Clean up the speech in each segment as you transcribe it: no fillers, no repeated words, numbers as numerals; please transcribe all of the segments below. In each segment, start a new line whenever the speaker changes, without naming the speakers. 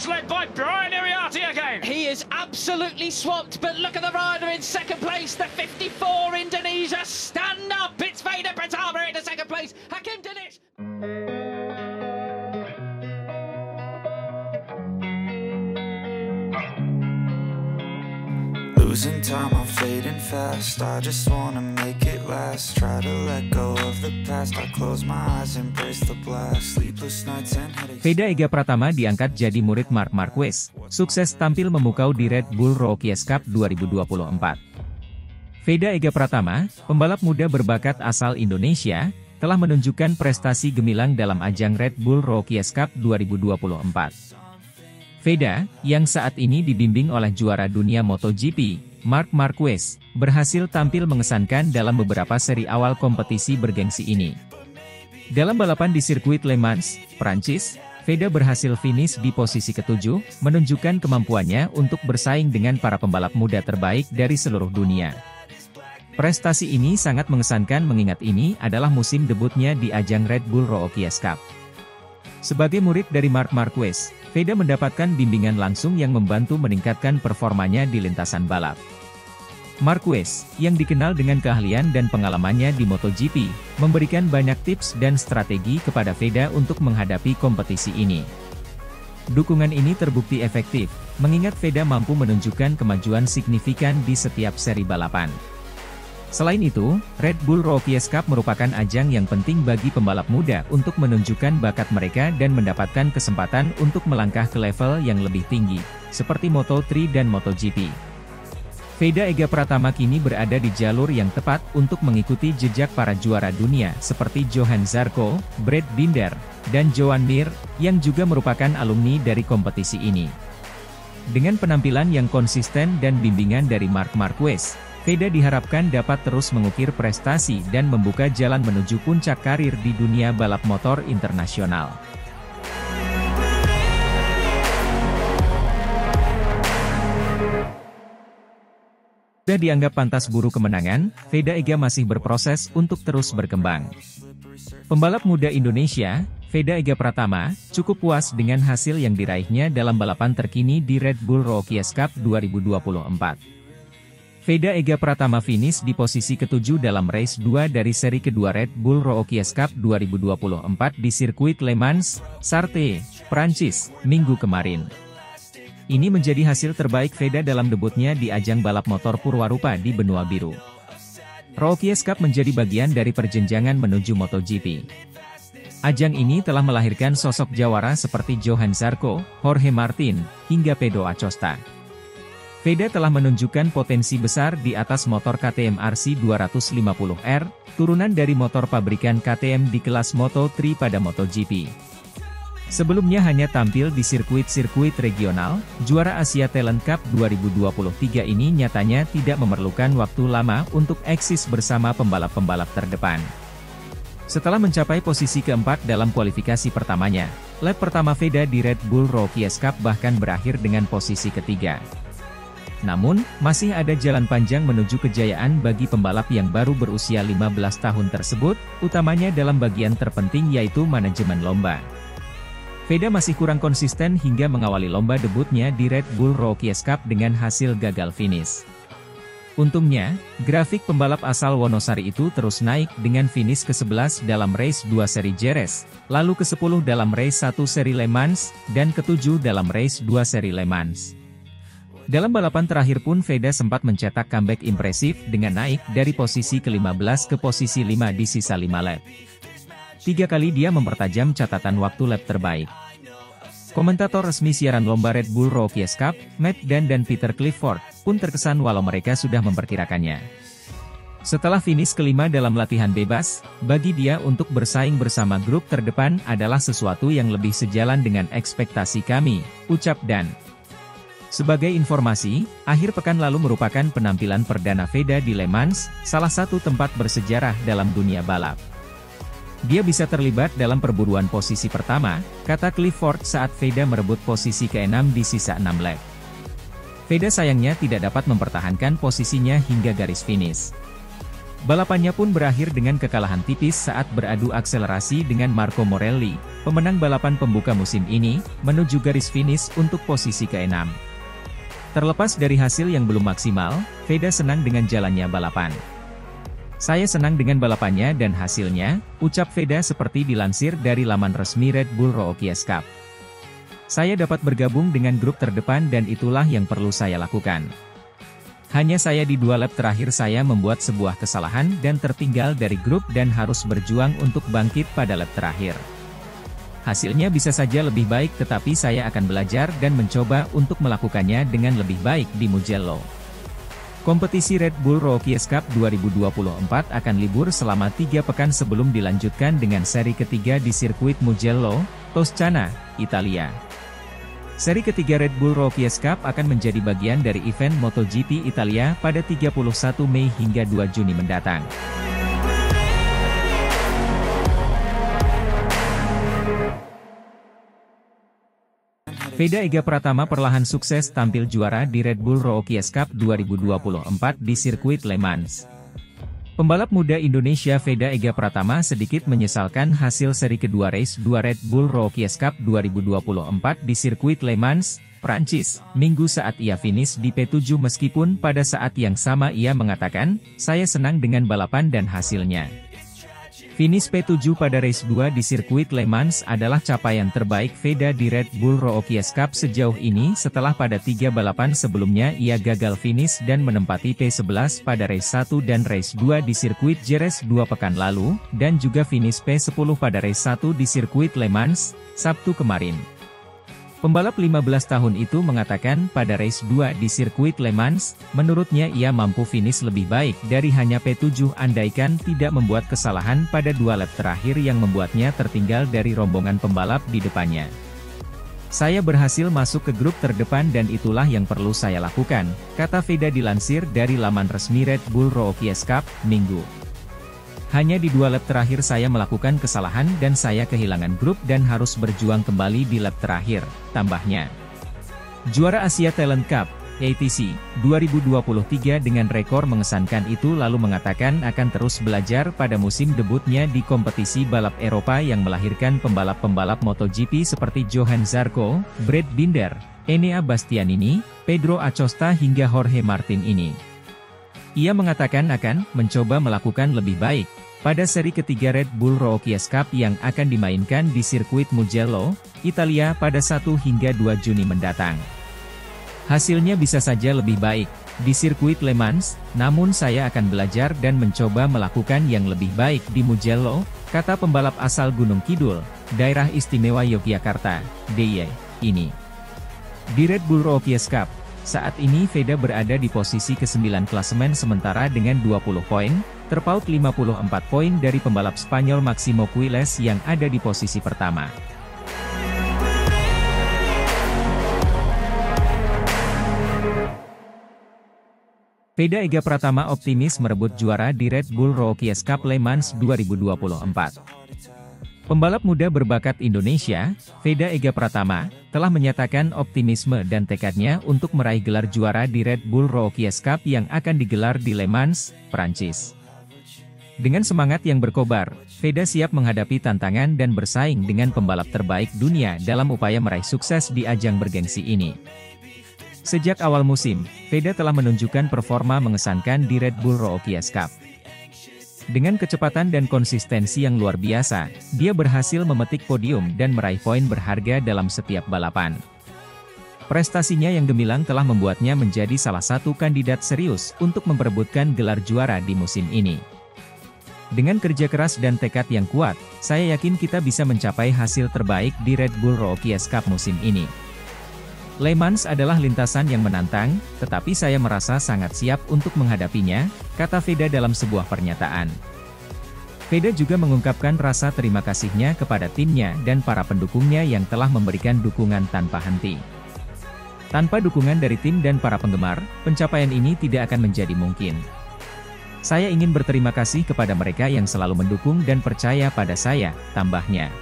is led by Brian Iriarty again.
He is absolutely swamped, but look at the rider in second place, the 54 Indonesia. Stand up, it's Veda Pratama in the second place. Hakim Dinish.
Losing time, I'm fading fast. I just wanna make it last. Try to let go of the past. I close my eyes, embrace the blast. Sleepless nights and headaches.
Veda Ega Pratama diangkat jadi murid Marc Marquez. Sukses tampil memukau di Red Bull Rookies Cup 2024. Veda Ega Pratama, pembalap muda berbakat asal Indonesia, telah menunjukkan prestasi gemilang dalam ajang Red Bull Rookies Cup 2024. Veda, yang saat ini dibimbing oleh juara dunia MotoGP, Marc Marquez, berhasil tampil mengesankan dalam beberapa seri awal kompetisi bergengsi ini. Dalam balapan di sirkuit Le Mans, Prancis, Veda berhasil finish di posisi ke-7, menunjukkan kemampuannya untuk bersaing dengan para pembalap muda terbaik dari seluruh dunia. Prestasi ini sangat mengesankan mengingat ini adalah musim debutnya di ajang Red Bull Rookies Cup. Sebagai murid dari Marc Marquez, Veda mendapatkan bimbingan langsung yang membantu meningkatkan performanya di lintasan balap. Marquez, yang dikenal dengan keahlian dan pengalamannya di MotoGP, memberikan banyak tips dan strategi kepada Veda untuk menghadapi kompetisi ini. Dukungan ini terbukti efektif, mengingat Veda mampu menunjukkan kemajuan signifikan di setiap seri balapan. Selain itu, Red Bull Rookies Cup merupakan ajang yang penting bagi pembalap muda untuk menunjukkan bakat mereka dan mendapatkan kesempatan untuk melangkah ke level yang lebih tinggi, seperti Moto3 dan MotoGP. Veda Ega Pratama kini berada di jalur yang tepat untuk mengikuti jejak para juara dunia seperti Johan Zarco, Brad Binder, dan Joan Mir, yang juga merupakan alumni dari kompetisi ini. Dengan penampilan yang konsisten dan bimbingan dari Marc Marquez, Veda diharapkan dapat terus mengukir prestasi dan membuka jalan menuju puncak karir di dunia balap motor internasional. Sudah dianggap pantas buru kemenangan, Veda Ega masih berproses untuk terus berkembang. Pembalap muda Indonesia, Veda Ega Pratama, cukup puas dengan hasil yang diraihnya dalam balapan terkini di Red Bull Rookies Cup 2024. Veda Ega Pratama finish di posisi ke-7 dalam race 2 dari seri kedua Red Bull Rookies Cup 2024 di sirkuit Le Mans, Sarthe, Prancis, Minggu kemarin. Ini menjadi hasil terbaik Veda dalam debutnya di ajang balap motor Purwarupa di benua biru. Rookies Cup menjadi bagian dari perjenjangan menuju MotoGP. Ajang ini telah melahirkan sosok jawara seperti Johan Zarco, Jorge Martin, hingga Pedro Acosta. Veda telah menunjukkan potensi besar di atas motor KTM RC 250R, turunan dari motor pabrikan KTM di kelas Moto3 pada MotoGP. Sebelumnya hanya tampil di sirkuit-sirkuit regional, juara Asia Talent Cup 2023 ini nyatanya tidak memerlukan waktu lama untuk eksis bersama pembalap-pembalap terdepan. Setelah mencapai posisi keempat dalam kualifikasi pertamanya, lap pertama Veda di Red Bull Rookies Cup bahkan berakhir dengan posisi ketiga. Namun, masih ada jalan panjang menuju kejayaan bagi pembalap yang baru berusia 15 tahun tersebut, utamanya dalam bagian terpenting yaitu manajemen lomba. Veda masih kurang konsisten hingga mengawali lomba debutnya di Red Bull Rookies Cup dengan hasil gagal finish. Untungnya, grafik pembalap asal Wonosari itu terus naik dengan finish ke-11 dalam race 2 seri Jerez, lalu ke-10 dalam race 1 seri Le Mans, dan ke-7 dalam race 2 seri Le Mans. Dalam balapan terakhir pun Veda sempat mencetak comeback impresif dengan naik dari posisi ke-15 ke posisi 5 di sisa 5 lap. 3 kali dia mempertajam catatan waktu lap terbaik. Komentator resmi siaran lomba Red Bull Rookies Cup, Matt Dan dan Peter Clifford, pun terkesan walau mereka sudah memperkirakannya. Setelah finish kelima dalam latihan bebas, bagi dia untuk bersaing bersama grup terdepan adalah sesuatu yang lebih sejalan dengan ekspektasi kami, ucap Dan. Sebagai informasi, akhir pekan lalu merupakan penampilan perdana Veda di Le Mans, salah satu tempat bersejarah dalam dunia balap. Dia bisa terlibat dalam perburuan posisi pertama, kata Clifford saat Veda merebut posisi ke-6 di sisa 6 lap. Veda sayangnya tidak dapat mempertahankan posisinya hingga garis finish. Balapannya pun berakhir dengan kekalahan tipis saat beradu akselerasi dengan Marco Morelli, pemenang balapan pembuka musim ini, menuju garis finish untuk posisi ke-6. Terlepas dari hasil yang belum maksimal, Veda senang dengan jalannya balapan. Saya senang dengan balapannya dan hasilnya, ucap Veda seperti dilansir dari laman resmi Red Bull Rookies Cup. Saya dapat bergabung dengan grup terdepan dan itulah yang perlu saya lakukan. Hanya saya di 2 lap terakhir saya membuat sebuah kesalahan dan tertinggal dari grup dan harus berjuang untuk bangkit pada lap terakhir. Hasilnya bisa saja lebih baik tetapi saya akan belajar dan mencoba untuk melakukannya dengan lebih baik di Mugello. Kompetisi Red Bull Rookies Cup 2024 akan libur selama 3 pekan sebelum dilanjutkan dengan seri ketiga di sirkuit Mugello, Toscana, Italia. Seri ketiga Red Bull Rookies Cup akan menjadi bagian dari event MotoGP Italia pada 31 Mei hingga 2 Juni mendatang. Veda Ega Pratama perlahan sukses tampil juara di Red Bull Rookies Cup 2024 di sirkuit Le Mans. Pembalap muda Indonesia Veda Ega Pratama sedikit menyesalkan hasil seri kedua race 2 Red Bull Rookies Cup 2024 di sirkuit Le Mans, Prancis, Minggu saat ia finish di P7 meskipun pada saat yang sama ia mengatakan, "Saya senang dengan balapan dan hasilnya." Finish P7 pada race 2 di sirkuit Le Mans adalah capaian terbaik Veda di Red Bull Rookies Cup sejauh ini setelah pada 3 balapan sebelumnya ia gagal finish dan menempati P11 pada race 1 dan race 2 di sirkuit Jerez 2 pekan lalu, dan juga finish P10 pada race 1 di sirkuit Le Mans, Sabtu kemarin. Pembalap 15 tahun itu mengatakan pada race 2 di sirkuit Le Mans, menurutnya ia mampu finish lebih baik dari hanya P7 andaikan tidak membuat kesalahan pada 2 lap terakhir yang membuatnya tertinggal dari rombongan pembalap di depannya. "Saya berhasil masuk ke grup terdepan dan itulah yang perlu saya lakukan," kata Veda dilansir dari laman resmi Red Bull Rookies Cup, Minggu. "Hanya di 2 lap terakhir saya melakukan kesalahan dan saya kehilangan grup dan harus berjuang kembali di lap terakhir," tambahnya. Juara Asia Talent Cup, ATC, 2023 dengan rekor mengesankan itu lalu mengatakan akan terus belajar pada musim debutnya di kompetisi balap Eropa yang melahirkan pembalap-pembalap MotoGP seperti Johan Zarco, Brad Binder, Enea Bastianini, Pedro Acosta hingga Jorge Martin ini. Ia mengatakan akan mencoba melakukan lebih baik pada seri ketiga Red Bull Rookies Cup yang akan dimainkan di sirkuit Mugello, Italia pada 1 hingga 2 Juni mendatang. "Hasilnya bisa saja lebih baik di sirkuit Le Mans, namun saya akan belajar dan mencoba melakukan yang lebih baik di Mugello," kata pembalap asal Gunung Kidul, Daerah Istimewa Yogyakarta, DIY, ini. Di Red Bull Rookies Cup, saat ini Veda berada di posisi ke-9 klasemen sementara dengan 20 poin, terpaut 54 poin dari pembalap Spanyol Máximo Quiles yang ada di posisi pertama. Veda Ega Pratama optimis merebut juara di Red Bull Rookies Cup Le Mans 2024. Pembalap muda berbakat Indonesia, Veda Ega Pratama, telah menyatakan optimisme dan tekadnya untuk meraih gelar juara di Red Bull Rookies Cup yang akan digelar di Le Mans, Prancis. Dengan semangat yang berkobar, Veda siap menghadapi tantangan dan bersaing dengan pembalap terbaik dunia dalam upaya meraih sukses di ajang bergengsi ini. Sejak awal musim, Veda telah menunjukkan performa mengesankan di Red Bull Rookies Cup. Dengan kecepatan dan konsistensi yang luar biasa, dia berhasil memetik podium dan meraih poin berharga dalam setiap balapan. Prestasinya yang gemilang telah membuatnya menjadi salah satu kandidat serius untuk memperebutkan gelar juara di musim ini. Dengan kerja keras dan tekad yang kuat, saya yakin kita bisa mencapai hasil terbaik di Red Bull Rookies Cup musim ini. Le Mans adalah lintasan yang menantang, tetapi saya merasa sangat siap untuk menghadapinya, kata Veda dalam sebuah pernyataan. Veda juga mengungkapkan rasa terima kasihnya kepada timnya dan para pendukungnya yang telah memberikan dukungan tanpa henti. Tanpa dukungan dari tim dan para penggemar, pencapaian ini tidak akan menjadi mungkin. Saya ingin berterima kasih kepada mereka yang selalu mendukung dan percaya pada saya, tambahnya.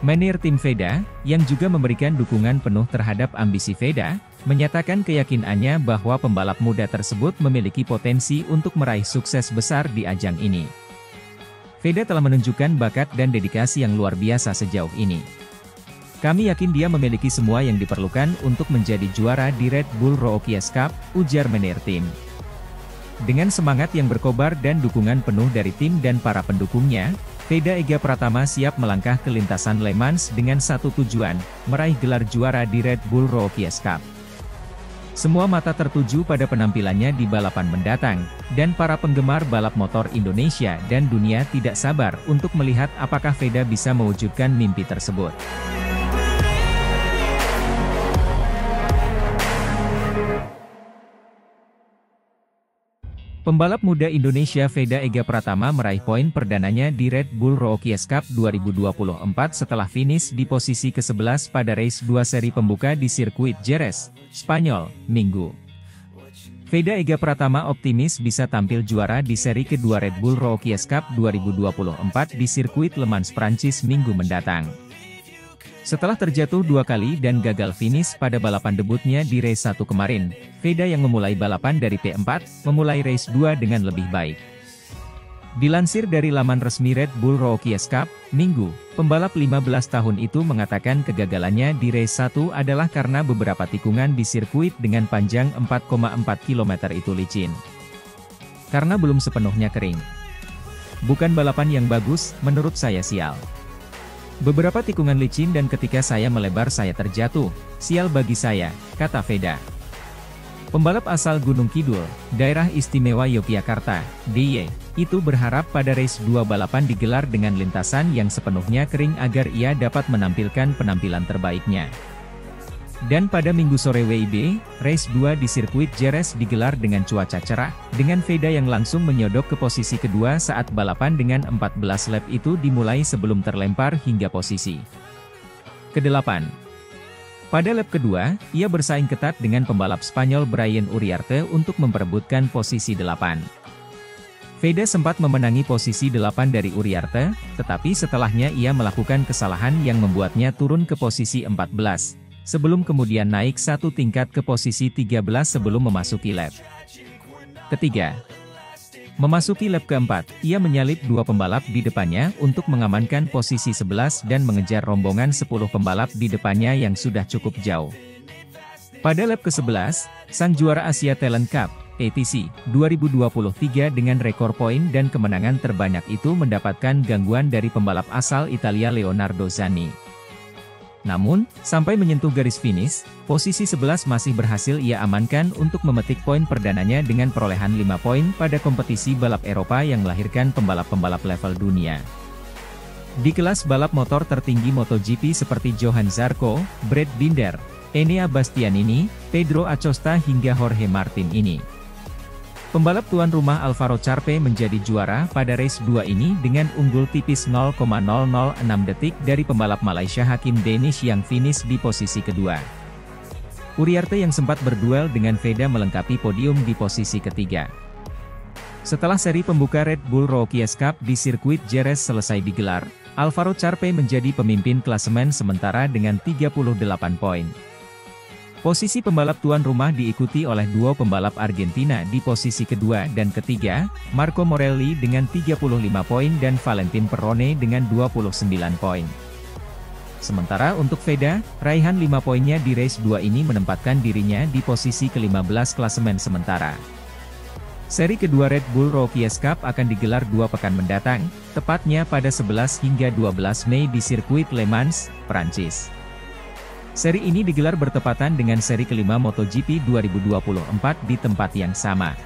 Manajer tim Veda, yang juga memberikan dukungan penuh terhadap ambisi Veda, menyatakan keyakinannya bahwa pembalap muda tersebut memiliki potensi untuk meraih sukses besar di ajang ini. Veda telah menunjukkan bakat dan dedikasi yang luar biasa sejauh ini. Kami yakin dia memiliki semua yang diperlukan untuk menjadi juara di Red Bull Rookies Cup, ujar manajer tim. Dengan semangat yang berkobar dan dukungan penuh dari tim dan para pendukungnya, Veda Ega Pratama siap melangkah ke lintasan Le Mans dengan satu tujuan, meraih gelar juara di Red Bull Rookies Cup. Semua mata tertuju pada penampilannya di balapan mendatang, dan para penggemar balap motor Indonesia dan dunia tidak sabar untuk melihat apakah Veda bisa mewujudkan mimpi tersebut. Pembalap muda Indonesia Veda Ega Pratama meraih poin perdananya di Red Bull Rookies Cup 2024 setelah finish di posisi ke-11 pada race 2 seri pembuka di sirkuit Jerez, Spanyol, Minggu. Veda Ega Pratama optimis bisa tampil juara di seri kedua Red Bull Rookies Cup 2024 di sirkuit Le Mans, Prancis Minggu mendatang. Setelah terjatuh 2 kali dan gagal finish pada balapan debutnya di race 1 kemarin, Veda yang memulai balapan dari P4, memulai race 2 dengan lebih baik. Dilansir dari laman resmi Red Bull Rookies Cup, Minggu, pembalap 15 tahun itu mengatakan kegagalannya di race 1 adalah karena beberapa tikungan di sirkuit dengan panjang 4,4 km itu licin. Karena belum sepenuhnya kering. Bukan balapan yang bagus, menurut saya sial. Beberapa tikungan licin dan ketika saya melebar saya terjatuh, sial bagi saya, kata Veda. Pembalap asal Gunung Kidul, Daerah Istimewa Yogyakarta, DIY, itu berharap pada race 2 balapan digelar dengan lintasan yang sepenuhnya kering agar ia dapat menampilkan penampilan terbaiknya. Dan pada Minggu sore WIB, race 2 di sirkuit Jerez digelar dengan cuaca cerah, dengan Veda yang langsung menyodok ke posisi kedua saat balapan dengan 14 lap itu dimulai sebelum terlempar hingga posisi ke-8. Pada lap kedua, ia bersaing ketat dengan pembalap Spanyol Brian Uriarte untuk memperebutkan posisi 8. Veda sempat memenangi posisi 8 dari Uriarte, tetapi setelahnya ia melakukan kesalahan yang membuatnya turun ke posisi 14. Sebelum kemudian naik satu tingkat ke posisi 13 sebelum memasuki lap ketiga. Memasuki lap keempat, ia menyalip 2 pembalap di depannya untuk mengamankan posisi 11 dan mengejar rombongan 10 pembalap di depannya yang sudah cukup jauh. Pada lap ke-11, sang juara Asia Talent Cup, ATC, 2023 dengan rekor poin dan kemenangan terbanyak itu mendapatkan gangguan dari pembalap asal Italia Leonardo Zanni. Namun, sampai menyentuh garis finish, posisi 11 masih berhasil ia amankan untuk memetik poin perdananya dengan perolehan 5 poin pada kompetisi balap Eropa yang melahirkan pembalap-pembalap level dunia. Di kelas balap motor tertinggi MotoGP seperti Johan Zarco, Brad Binder, Enea Bastianini, Pedro Acosta hingga Jorge Martin ini. Pembalap tuan rumah Alvaro Carpe menjadi juara pada race 2 ini dengan unggul tipis 0,006 detik dari pembalap Malaysia Hakim Danish yang finish di posisi kedua. Uriarte yang sempat berduel dengan Veda melengkapi podium di posisi ketiga. Setelah seri pembuka Red Bull Rookies Cup di sirkuit Jerez selesai digelar, Alvaro Carpe menjadi pemimpin klasemen sementara dengan 38 poin. Posisi pembalap tuan rumah diikuti oleh duo pembalap Argentina di posisi kedua dan ketiga, Marco Morelli dengan 35 poin dan Valentin Perrone dengan 29 poin. Sementara untuk Veda, raihan 5 poinnya di race 2 ini menempatkan dirinya di posisi ke-15 klasemen sementara. Seri kedua Red Bull Rookies Cup akan digelar 2 pekan mendatang, tepatnya pada 11 hingga 12 Mei di sirkuit Le Mans, Prancis. Seri ini digelar bertepatan dengan seri kelima MotoGP 2024 di tempat yang sama.